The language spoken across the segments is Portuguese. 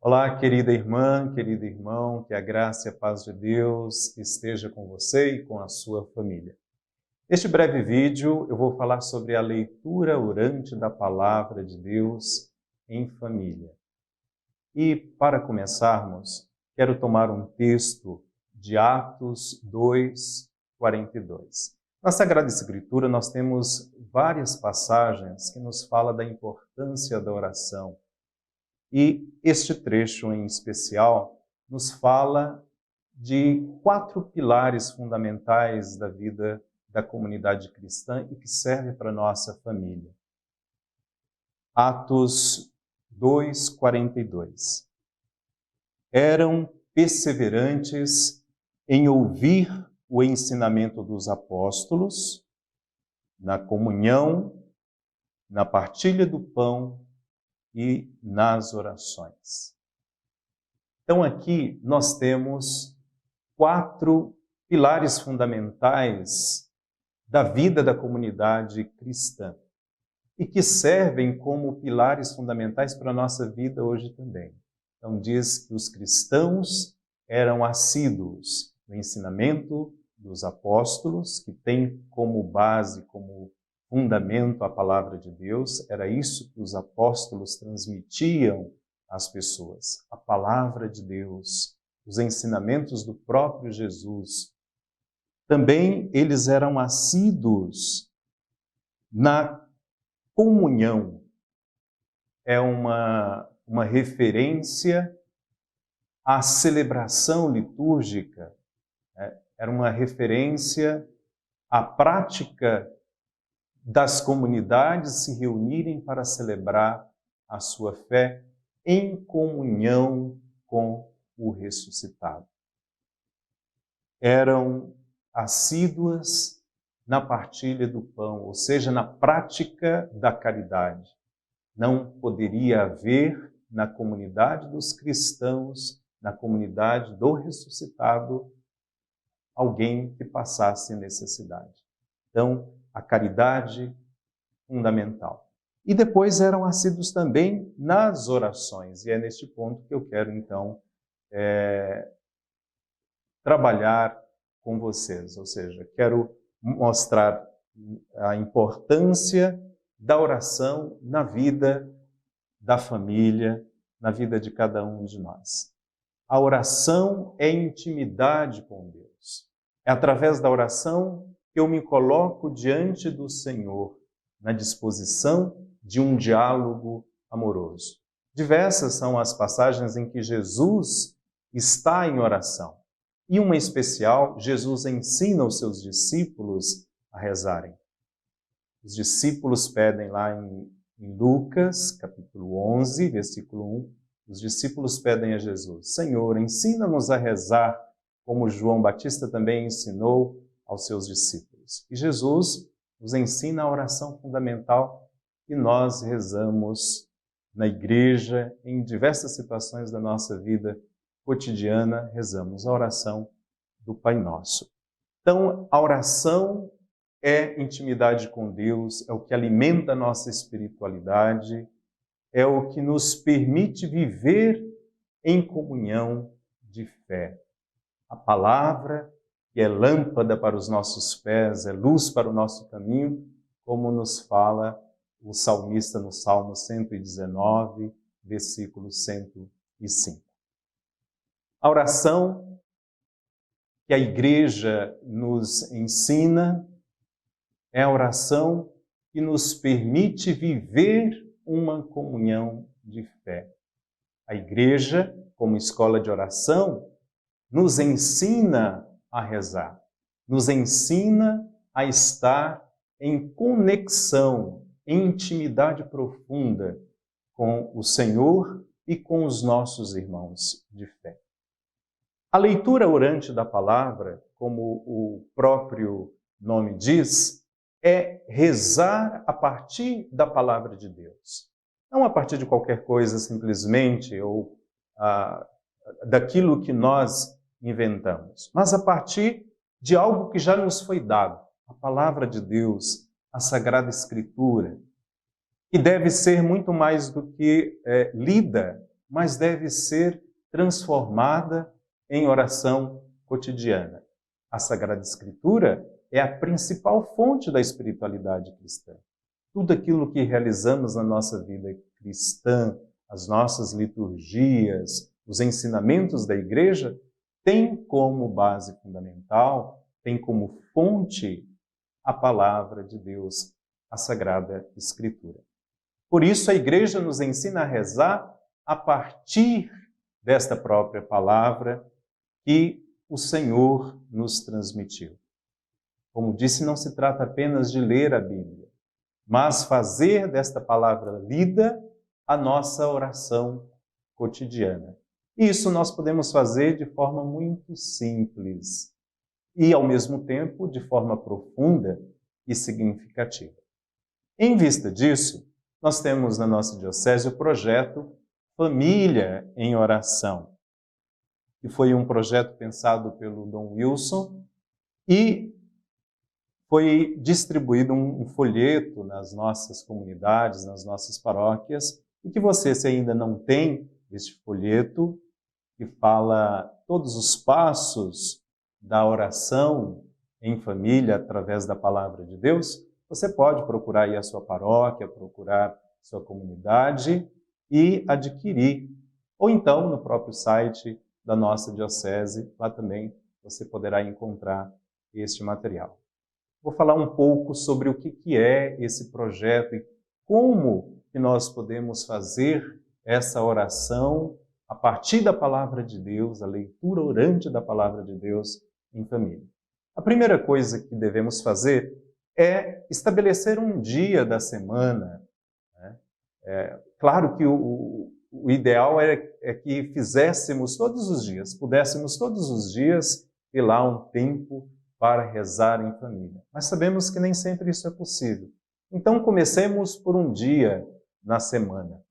Olá, querida irmã, querido irmão, que a graça e a paz de Deus esteja com você e com a sua família. Neste breve vídeo, eu vou falar sobre a leitura orante da Palavra de Deus em família. E, para começarmos, quero tomar um texto de Atos 2, 42. Na Sagrada Escritura, nós temos várias passagens que nos falam da importância da oração. E este trecho em especial nos fala de 4 pilares fundamentais da vida da comunidade cristã e que serve para a nossa família. Atos 2, 42. Eram perseverantes em ouvir o ensinamento dos apóstolos, na comunhão, na partilha do pão e nas orações. Então aqui nós temos 4 pilares fundamentais da vida da comunidade cristã e que servem como pilares fundamentais para a nossa vida hoje também. Então diz que os cristãos eram assíduos no ensinamento dos apóstolos, que tem como base, como fundamento a palavra de Deus. Era isso que os apóstolos transmitiam às pessoas. A palavra de Deus, os ensinamentos do próprio Jesus. Também eles eram assíduos na comunhão. É uma referência à celebração litúrgica, era uma referência à prática das comunidades se reunirem para celebrar a sua fé em comunhão com o ressuscitado. Eram assíduas na partilha do pão, ou seja, na prática da caridade. Não poderia haver na comunidade dos cristãos, na comunidade do ressuscitado, alguém que passasse necessidade. Então, a caridade fundamental. E depois eram assíduos também nas orações. E é neste ponto que eu quero, então, trabalhar com vocês. Ou seja, quero mostrar a importância da oração na vida da família, na vida de cada um de nós. A oração é intimidade com Deus. É através da oração que eu me coloco diante do Senhor, na disposição de um diálogo amoroso. Diversas são as passagens em que Jesus está em oração. E uma especial, Jesus ensina os seus discípulos a rezarem. Os discípulos pedem lá em Lucas, capítulo 11, versículo 1, os discípulos pedem a Jesus: Senhor, ensina-nos a rezar, como João Batista também ensinou aos seus discípulos. E Jesus nos ensina a oração fundamental que nós rezamos na igreja, em diversas situações da nossa vida cotidiana, rezamos a oração do Pai Nosso. Então, a oração é intimidade com Deus, é o que alimenta a nossa espiritualidade, é o que nos permite viver em comunhão de fé. A palavra, que é lâmpada para os nossos pés, é luz para o nosso caminho, como nos fala o salmista no Salmo 119, versículo 105. A oração que a igreja nos ensina é a oração que nos permite viver uma comunhão de fé. A igreja, como escola de oração, nos ensina a rezar, nos ensina a estar em conexão, em intimidade profunda com o Senhor e com os nossos irmãos de fé. A leitura orante da palavra, como o próprio nome diz, é rezar a partir da palavra de Deus. Não a partir de qualquer coisa simplesmente, ou daquilo que nós inventamos, mas a partir de algo que já nos foi dado, a palavra de Deus, a Sagrada Escritura, que deve ser muito mais do que lida, mas deve ser transformada em oração cotidiana. A Sagrada Escritura é a principal fonte da espiritualidade cristã. Tudo aquilo que realizamos na nossa vida cristã, as nossas liturgias, os ensinamentos da Igreja, tem como base fundamental, tem como fonte a palavra de Deus, a Sagrada Escritura. Por isso a Igreja nos ensina a rezar a partir desta própria palavra que o Senhor nos transmitiu. Como disse, não se trata apenas de ler a Bíblia, mas fazer desta palavra lida a nossa oração cotidiana. E isso nós podemos fazer de forma muito simples e, ao mesmo tempo, de forma profunda e significativa. Em vista disso, nós temos na nossa diocese o projeto Família em Oração, que foi um projeto pensado pelo Dom Wilson e foi distribuído um folheto nas nossas comunidades, nas nossas paróquias, e que você, se ainda não tem este folheto, que fala todos os passos da oração em família através da palavra de Deus, você pode procurar aí a sua paróquia, procurar a sua comunidade e adquirir. Ou então, no próprio site da nossa diocese, lá também você poderá encontrar este material. Vou falar um pouco sobre o que é esse projeto e como que nós podemos fazer essa oração a partir da palavra de Deus, a leitura orante da palavra de Deus em família. A primeira coisa que devemos fazer é estabelecer um dia da semana. Claro que o ideal é que fizéssemos todos os dias, pudéssemos todos os dias ter lá um tempo para rezar em família. Mas sabemos que nem sempre isso é possível. Então comecemos por um dia na semana.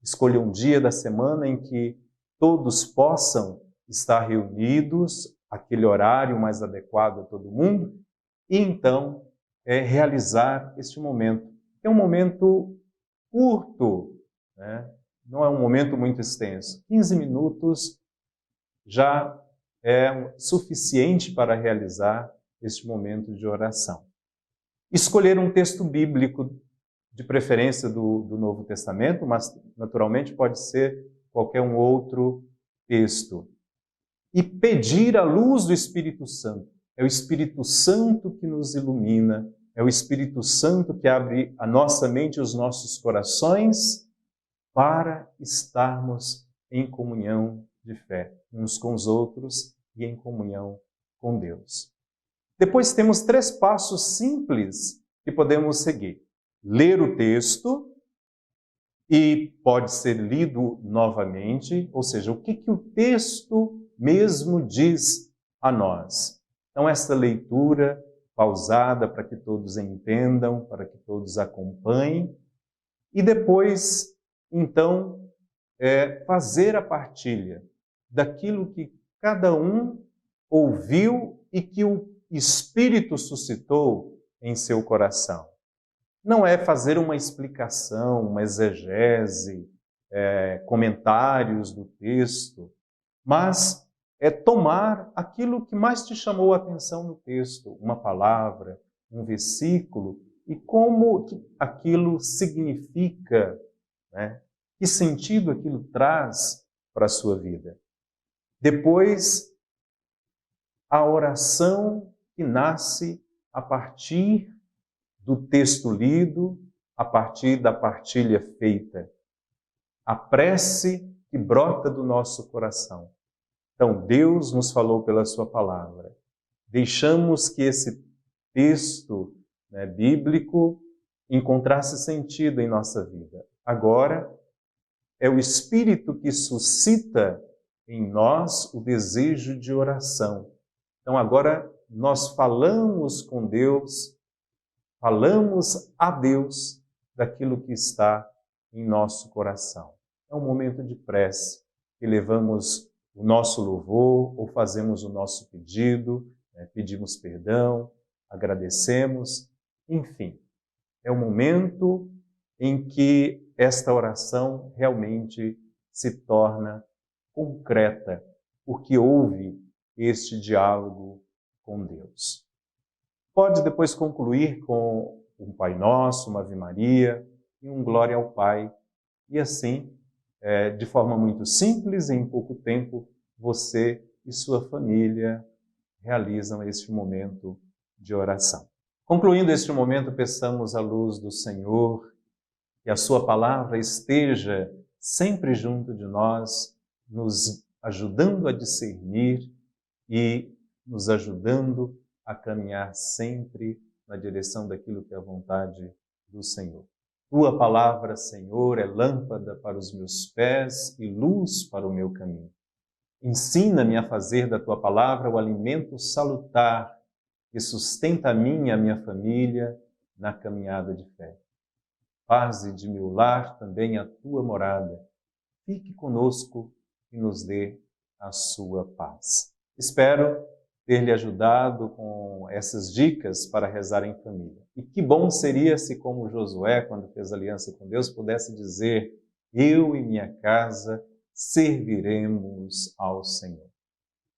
Escolha um dia da semana em que todos possam estar reunidos, aquele horário mais adequado a todo mundo, e então realizar este momento. É um momento curto, né? Não é um momento muito extenso. 15 minutos já é suficiente para realizar este momento de oração. Escolher um texto bíblico, de preferência do Novo Testamento, mas naturalmente pode ser qualquer um outro texto. E pedir a luz do Espírito Santo. É o Espírito Santo que nos ilumina, é o Espírito Santo que abre a nossa mente e os nossos corações para estarmos em comunhão de fé, uns com os outros e em comunhão com Deus. Depois temos 3 passos simples que podemos seguir. Ler o texto, e pode ser lido novamente, ou seja, o que o texto mesmo diz a nós. Então, essa leitura pausada para que todos entendam, para que todos acompanhem, e depois, então, fazer a partilha daquilo que cada um ouviu e que o Espírito suscitou em seu coração. Não é fazer uma explicação, uma exegese, comentários do texto, mas é tomar aquilo que mais te chamou a atenção no texto, uma palavra, um versículo, e como aquilo significa, né? Que sentido aquilo traz para a sua vida. Depois, a oração que nasce a partir do texto lido, a partir da partilha feita. A prece que brota do nosso coração. Então, Deus nos falou pela sua palavra. Deixamos que esse texto bíblico encontrasse sentido em nossa vida. Agora, é o Espírito que suscita em nós o desejo de oração. Então, agora, nós falamos com Deus, falamos a Deus daquilo que está em nosso coração. É um momento de prece, que levamos o nosso louvor ou fazemos o nosso pedido, pedimos perdão, agradecemos, enfim. É um momento em que esta oração realmente se torna concreta, porque houve este diálogo com Deus. Pode depois concluir com um Pai Nosso, uma Ave Maria e um Glória ao Pai. E assim, de forma muito simples, em pouco tempo, você e sua família realizam este momento de oração. Concluindo este momento, peçamos a luz do Senhor, que a sua palavra esteja sempre junto de nós, nos ajudando a discernir e nos ajudando a caminhar sempre na direção daquilo que é a vontade do Senhor. Tua palavra, Senhor, é lâmpada para os meus pés e luz para o meu caminho. Ensina-me a fazer da tua palavra o alimento salutar que sustenta a mim e a minha família na caminhada de fé. Faze de meu lar também a tua morada. Fique conosco e nos dê a sua paz. Espero ter lhe ajudado com essas dicas para rezar em família. E que bom seria se, como Josué, quando fez aliança com Deus, pudesse dizer: eu e minha casa serviremos ao Senhor.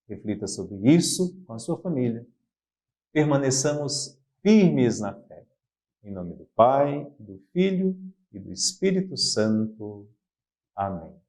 Reflita sobre isso com a sua família. Permaneçamos firmes na fé. Em nome do Pai, do Filho e do Espírito Santo. Amém.